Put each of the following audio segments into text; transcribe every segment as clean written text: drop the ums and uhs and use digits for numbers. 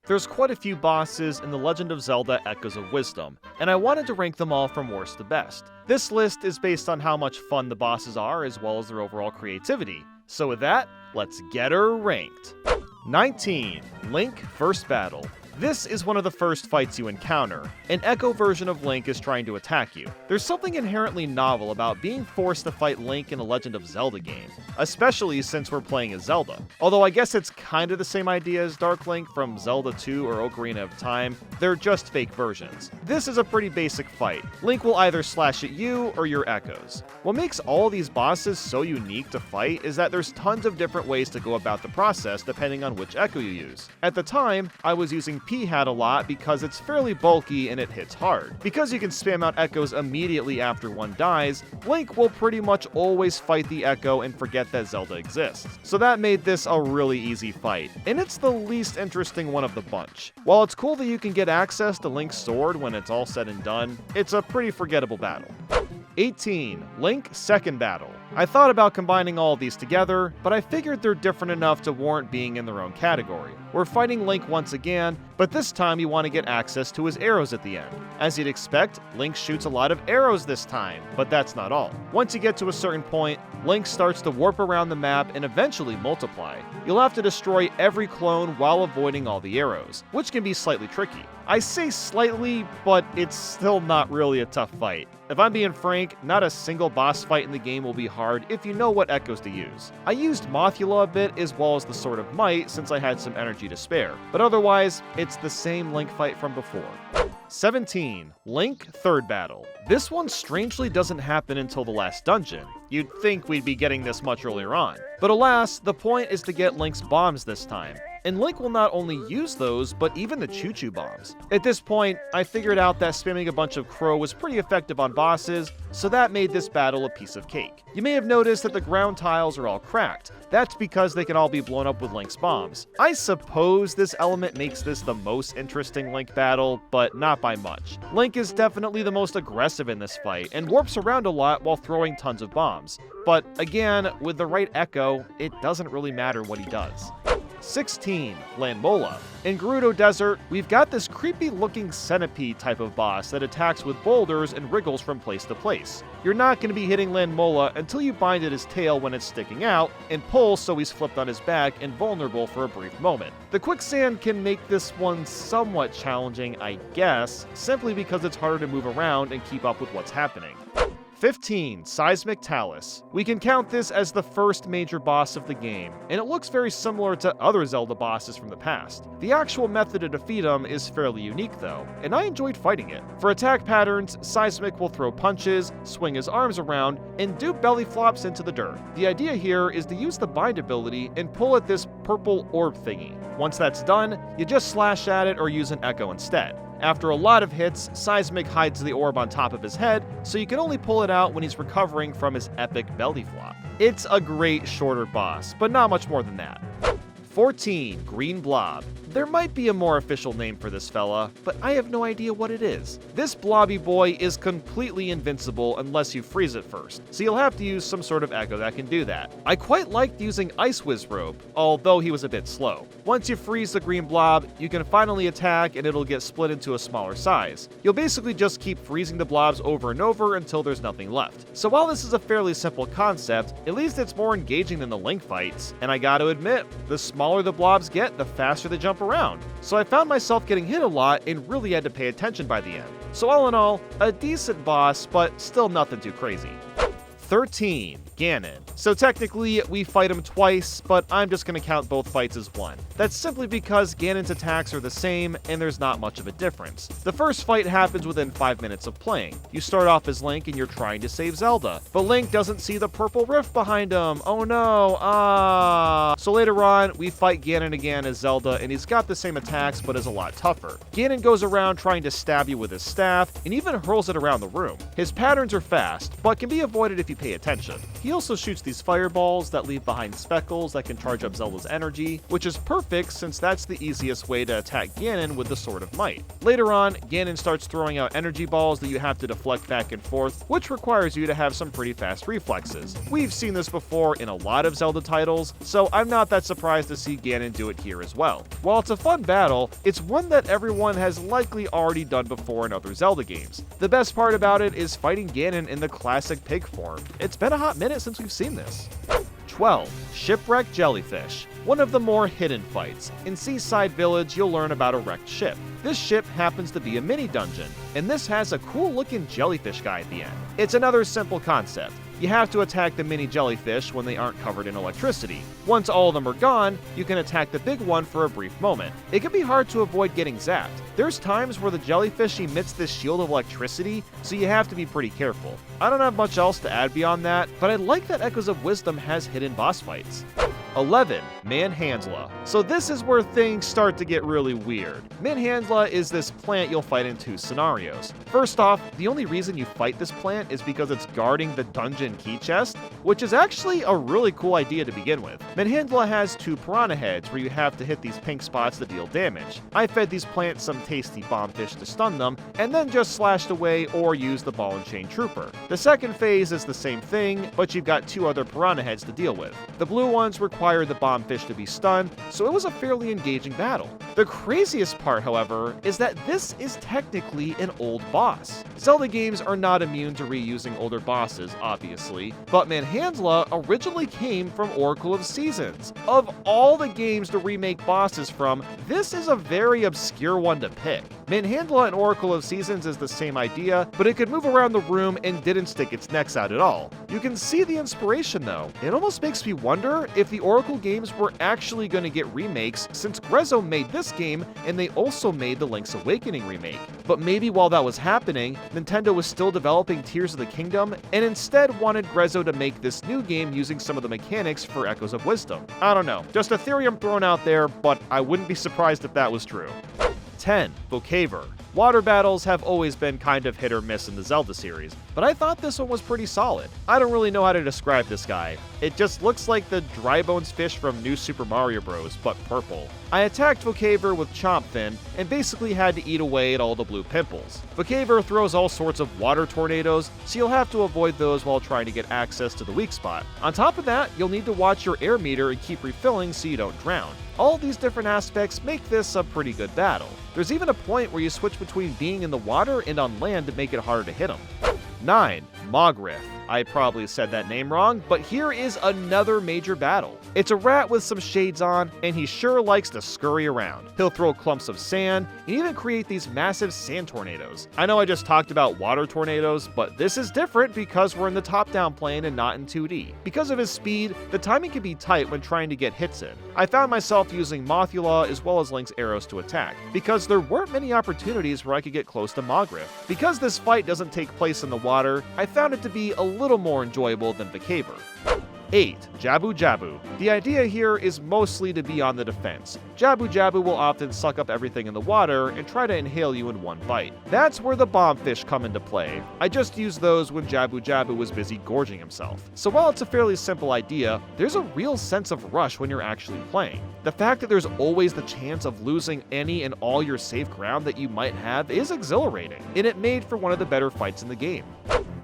There's quite a few bosses in The Legend of Zelda Echoes of Wisdom, and I wanted to rank them all from worst to best. This list is based on how much fun the bosses are as well as their overall creativity. So with that, let's get her ranked. 19. Link First Battle. This is one of the first fights you encounter. An Echo version of Link is trying to attack you. There's something inherently novel about being forced to fight Link in a Legend of Zelda game, especially since we're playing as Zelda. Although I guess it's kind of the same idea as Dark Link from Zelda 2 or Ocarina of Time, they're just fake versions. This is a pretty basic fight. Link will either slash at you or your echoes. What makes all these bosses so unique to fight is that there's tons of different ways to go about the process depending on which echo you use. At the time, I was using P-Hat a lot because it's fairly bulky and it hits hard. Because you can spam out echoes immediately after one dies, Link will pretty much always fight the echo and forget that Zelda exists. So that made this a really easy fight, and it's the least interesting one of the bunch. While it's cool that you can get access to Link's sword when it's all said and done, it's a pretty forgettable battle. 18. Link Second Battle. I thought about combining all of these together, but I figured they're different enough to warrant being in their own category. We're fighting Link once again, but this time you want to get access to his arrows at the end. As you'd expect, Link shoots a lot of arrows this time, but that's not all. Once you get to a certain point, Link starts to warp around the map and eventually multiply. You'll have to destroy every clone while avoiding all the arrows, which can be slightly tricky. I say slightly, but it's still not really a tough fight. If I'm being frank, not a single boss fight in the game will be hard if you know what echoes to use. I used Mothula a bit as well as the Sword of Might since I had some energy to spare, but otherwise, it's the same Link fight from before. 17. Link Third Battle. This one strangely doesn't happen until the last dungeon. You'd think we'd be getting this much earlier on. But alas, the point is to get Link's bombs this time. And Link will not only use those, but even the choo-choo bombs. At this point, I figured out that spamming a bunch of Crow was pretty effective on bosses, so that made this battle a piece of cake. You may have noticed that the ground tiles are all cracked. That's because they can all be blown up with Link's bombs. I suppose this element makes this the most interesting Link battle, but not by much. Link is definitely the most aggressive in this fight, and warps around a lot while throwing tons of bombs. But again, with the right echo, it doesn't really matter what he does. 16. Lanmola. In Gerudo Desert, we've got this creepy looking centipede type of boss that attacks with boulders and wriggles from place to place. You're not going to be hitting Lanmola until you bind at his tail when it's sticking out, and pull so he's flipped on his back and vulnerable for a brief moment. The quicksand can make this one somewhat challenging, I guess, simply because it's harder to move around and keep up with what's happening. 15. Seismic Talus. We can count this as the first major boss of the game, and it looks very similar to other Zelda bosses from the past. The actual method to defeat him is fairly unique though, and I enjoyed fighting it. For attack patterns, Seismic will throw punches, swing his arms around, and do belly flops into the dirt. The idea here is to use the bind ability and pull at this purple orb thingy. Once that's done, you just slash at it or use an echo instead. After a lot of hits, Seismic hides the orb on top of his head, so you can only pull it out when he's recovering from his epic belly flop. It's a great shorter boss, but not much more than that. 14. Green Blob. There might be a more official name for this fella, but I have no idea what it is. This blobby boy is completely invincible unless you freeze it first, so you'll have to use some sort of echo that can do that. I quite liked using Ice Whiz Robe, although he was a bit slow. Once you freeze the green blob, you can finally attack and it'll get split into a smaller size. You'll basically just keep freezing the blobs over and over until there's nothing left. So while this is a fairly simple concept, at least it's more engaging than the Link fights, and I gotta admit, the smaller the blobs get, the faster they jump around. So I found myself getting hit a lot and really had to pay attention by the end. So all in all, a decent boss, but still nothing too crazy. 13. Ganon. So technically, we fight him twice, but I'm just going to count both fights as one. That's simply because Ganon's attacks are the same, and there's not much of a difference. The first fight happens within 5 minutes of playing. You start off as Link and you're trying to save Zelda, but Link doesn't see the purple rift behind him. Oh no, So later on, we fight Ganon again as Zelda, and he's got the same attacks, but is a lot tougher. Ganon goes around trying to stab you with his staff, and even hurls it around the room. His patterns are fast, but can be avoided if you pay attention. He also shoots these fireballs that leave behind speckles that can charge up Zelda's energy, which is perfect since that's the easiest way to attack Ganon with the Sword of Might. Later on, Ganon starts throwing out energy balls that you have to deflect back and forth, which requires you to have some pretty fast reflexes. We've seen this before in a lot of Zelda titles, so I'm not that surprised to see Ganon do it here as well. While it's a fun battle, it's one that everyone has likely already done before in other Zelda games. The best part about it is fighting Ganon in the classic pig form. It's been a hot minute since we've seen this. 12. Shipwreck Jellyfish. One of the more hidden fights. In Seaside Village, you'll learn about a wrecked ship. This ship happens to be a mini dungeon, and this has a cool looking jellyfish guy at the end. It's another simple concept. You have to attack the mini jellyfish when they aren't covered in electricity. Once all of them are gone, you can attack the big one for a brief moment. It can be hard to avoid getting zapped. There's times where the jellyfish emits this shield of electricity, so you have to be pretty careful. I don't have much else to add beyond that, but I like that Echoes of Wisdom has hidden boss fights. 11. Manhandla. So this is where things start to get really weird. Manhandla is this plant you'll fight in 2 scenarios. First off, the only reason you fight this plant is because it's guarding the dungeon key chest, which is actually a really cool idea to begin with. Manhandla has 2 piranha heads where you have to hit these pink spots to deal damage. I fed these plants some tasty bombfish to stun them, and then just slashed away or used the ball and chain trooper. The second phase is the same thing, but you've got 2 other piranha heads to deal with. The blue ones require the bombfish to be stunned, so it was a fairly engaging battle. The craziest part, however, is that this is technically an old boss. Zelda games are not immune to reusing older bosses, obviously, but Manhandla originally came from Oracle of Seasons. Of all the games to remake bosses from, this is a very obscure one to pick. Manhandla and Oracle of Seasons is the same idea, but it could move around the room and didn't stick its necks out at all. You can see the inspiration though. It almost makes me wonder if the Oracle games were actually going to get remakes, since Grezzo made this game and they also made the Link's Awakening remake. But maybe while that was happening, Nintendo was still developing Tears of the Kingdom and instead wanted Grezzo to make this new game using some of the mechanics for Echoes of Wisdom. I don't know, just a theory I'm throwing out there, but I wouldn't be surprised if that was true. 10. Vocavor. Water battles have always been kind of hit or miss in the Zelda series, but I thought this one was pretty solid. I don't really know how to describe this guy. It just looks like the dry bones fish from New Super Mario Bros., but purple. I attacked Vocavor with Chomp Fin, and basically had to eat away at all the blue pimples. Vocavor throws all sorts of water tornadoes, so you'll have to avoid those while trying to get access to the weak spot. On top of that, you'll need to watch your air meter and keep refilling so you don't drown. All these different aspects make this a pretty good battle. There's even a point where you switch between being in the water and on land to make it harder to hit them. 9. Mogryph. I probably said that name wrong, but here is another major battle. It's a rat with some shades on, and he sure likes to scurry around. He'll throw clumps of sand, and even create these massive sand tornadoes. I know I just talked about water tornadoes, but this is different because we're in the top-down plane and not in 2D. Because of his speed, the timing can be tight when trying to get hits in. I found myself using Mothula as well as Link's arrows to attack, because there weren't many opportunities where I could get close to Mogryph. Because this fight doesn't take place in the water, I found it to be a little more enjoyable than Vocavor. 8. Jabu Jabu. The idea here is mostly to be on the defense. Jabu Jabu will often suck up everything in the water and try to inhale you in one bite. That's where the bombfish come into play. I just used those when Jabu Jabu was busy gorging himself. So while it's a fairly simple idea, there's a real sense of rush when you're actually playing. The fact that there's always the chance of losing any and all your safe ground that you might have is exhilarating, and it made for one of the better fights in the game.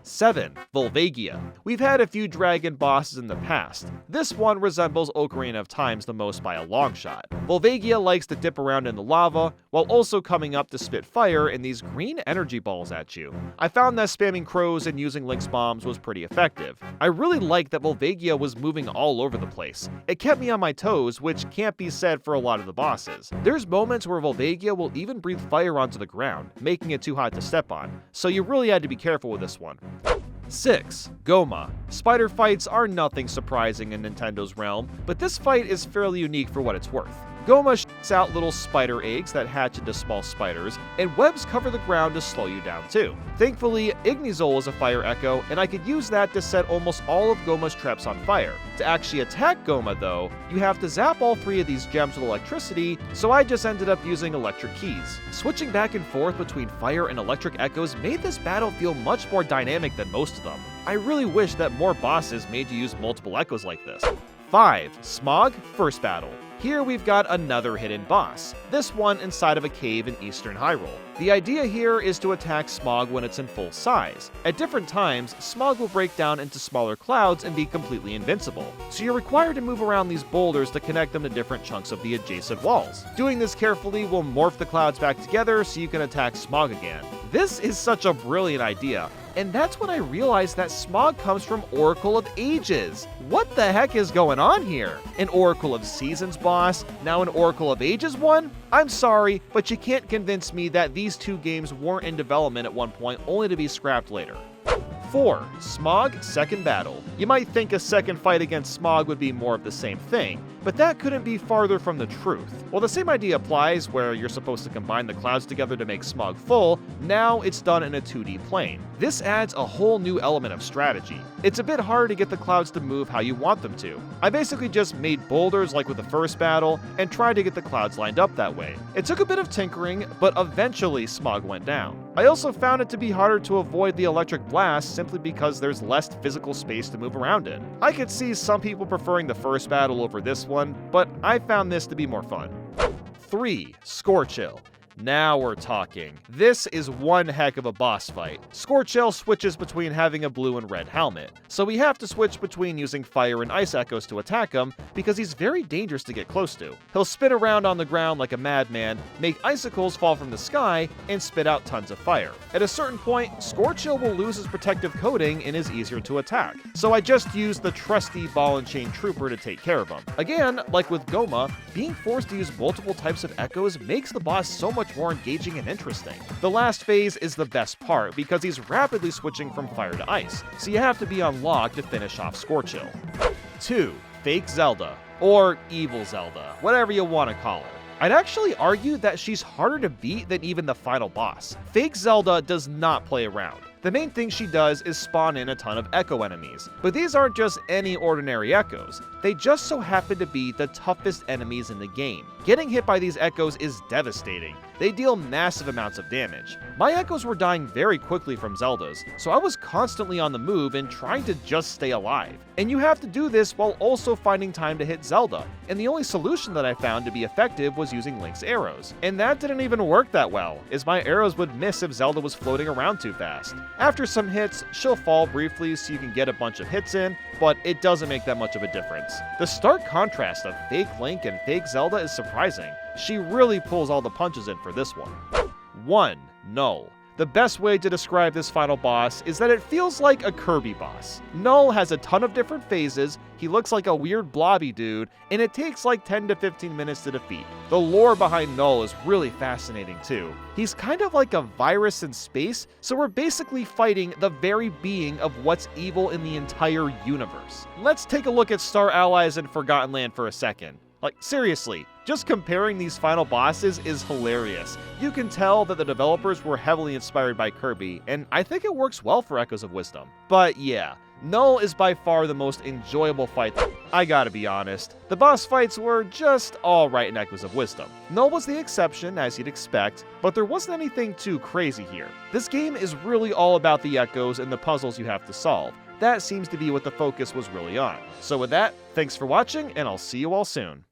7. Volvagia. We've had a few dragon bosses in the past. This one resembles Ocarina of Time the most by a long shot. Volvagia likes to dip around in the lava, while also coming up to spit fire and these green energy balls at you. I found that spamming crows and using Link's bombs was pretty effective. I really liked that Volvagia was moving all over the place. It kept me on my toes, which can't be said for a lot of the bosses. There's moments where Volvagia will even breathe fire onto the ground, making it too hot to step on, so you really had to be careful with this one. 6. Gohma. Spider fights are nothing surprising in Nintendo's realm, but this fight is fairly unique for what it's worth. Gohma shoots out little spider eggs that hatch into small spiders, and webs cover the ground to slow you down too. Thankfully, Ignizol is a fire echo, and I could use that to set almost all of Gohma's traps on fire. To actually attack Gohma though, you have to zap all 3 of these gems with electricity, so I just ended up using electric keys. Switching back and forth between fire and electric echoes made this battle feel much more dynamic than most of them. I really wish that more bosses made you use multiple echoes like this. 5. Smog, first battle. Here we've got another hidden boss, this one inside of a cave in Eastern Hyrule. The idea here is to attack Smog when it's in full size. At different times, Smog will break down into smaller clouds and be completely invincible, so you're required to move around these boulders to connect them to different chunks of the adjacent walls. Doing this carefully will morph the clouds back together so you can attack Smog again. This is such a brilliant idea, and that's when I realized that Smog comes from Oracle of Ages. What the heck is going on here? An Oracle of Seasons boss, now an Oracle of Ages one? I'm sorry, but you can't convince me that these 2 games weren't in development at one point only to be scrapped later. 4. Smog, second battle. You might think a second fight against Smog would be more of the same thing, but that couldn't be farther from the truth. While the same idea applies where you're supposed to combine the clouds together to make Smog full, now it's done in a 2D plane. This adds a whole new element of strategy. It's a bit harder to get the clouds to move how you want them to. I basically just made boulders like with the first battle and tried to get the clouds lined up that way. It took a bit of tinkering, but eventually Smog went down. I also found it to be harder to avoid the electric blast simply because there's less physical space to move around in. I could see some people preferring the first battle over this one, but I found this to be more fun. 3. Skorchill. Now we're talking. This is one heck of a boss fight. Skorchill switches between having a blue and red helmet, so we have to switch between using fire and ice echoes to attack him because he's very dangerous to get close to. He'll spin around on the ground like a madman, make icicles fall from the sky, and spit out tons of fire. At a certain point, Skorchill will lose his protective coating and is easier to attack, so I just used the trusty ball and chain trooper to take care of him. Again, like with Gohma, being forced to use multiple types of echoes makes the boss so much more engaging and interesting. The last phase is the best part because he's rapidly switching from fire to ice, so you have to be on lock to finish off Skorchill. 2. Fake Zelda, or Evil Zelda, whatever you want to call her. I'd actually argue that she's harder to beat than even the final boss. Fake Zelda does not play around. The main thing she does is spawn in a ton of echo enemies, but these aren't just any ordinary echoes, they just so happen to be the toughest enemies in the game. Getting hit by these echoes is devastating. They deal massive amounts of damage. My echoes were dying very quickly from Zelda's, so I was constantly on the move and trying to just stay alive. And you have to do this while also finding time to hit Zelda, and the only solution that I found to be effective was using Link's arrows. And that didn't even work that well, as my arrows would miss if Zelda was floating around too fast. After some hits, she'll fall briefly so you can get a bunch of hits in, but it doesn't make that much of a difference. The stark contrast of fake Link and fake Zelda is surprising. She really pulls all the punches in for this one. 1. Null. The best way to describe this final boss is that it feels like a Kirby boss. Null has a ton of different phases, he looks like a weird blobby dude, and it takes like 10 to 15 minutes to defeat. The lore behind Null is really fascinating too. He's kind of like a virus in space, so we're basically fighting the very being of what's evil in the entire universe. Let's take a look at Star Allies in Forgotten Land for a second. Like, seriously, just comparing these final bosses is hilarious. You can tell that the developers were heavily inspired by Kirby, and I think it works well for Echoes of Wisdom. But yeah, Null is by far the most enjoyable fight. I gotta be honest, the boss fights were just alright in Echoes of Wisdom. Null was the exception, as you'd expect, but there wasn't anything too crazy here. This game is really all about the echoes and the puzzles you have to solve. That seems to be what the focus was really on. So with that, thanks for watching, and I'll see you all soon.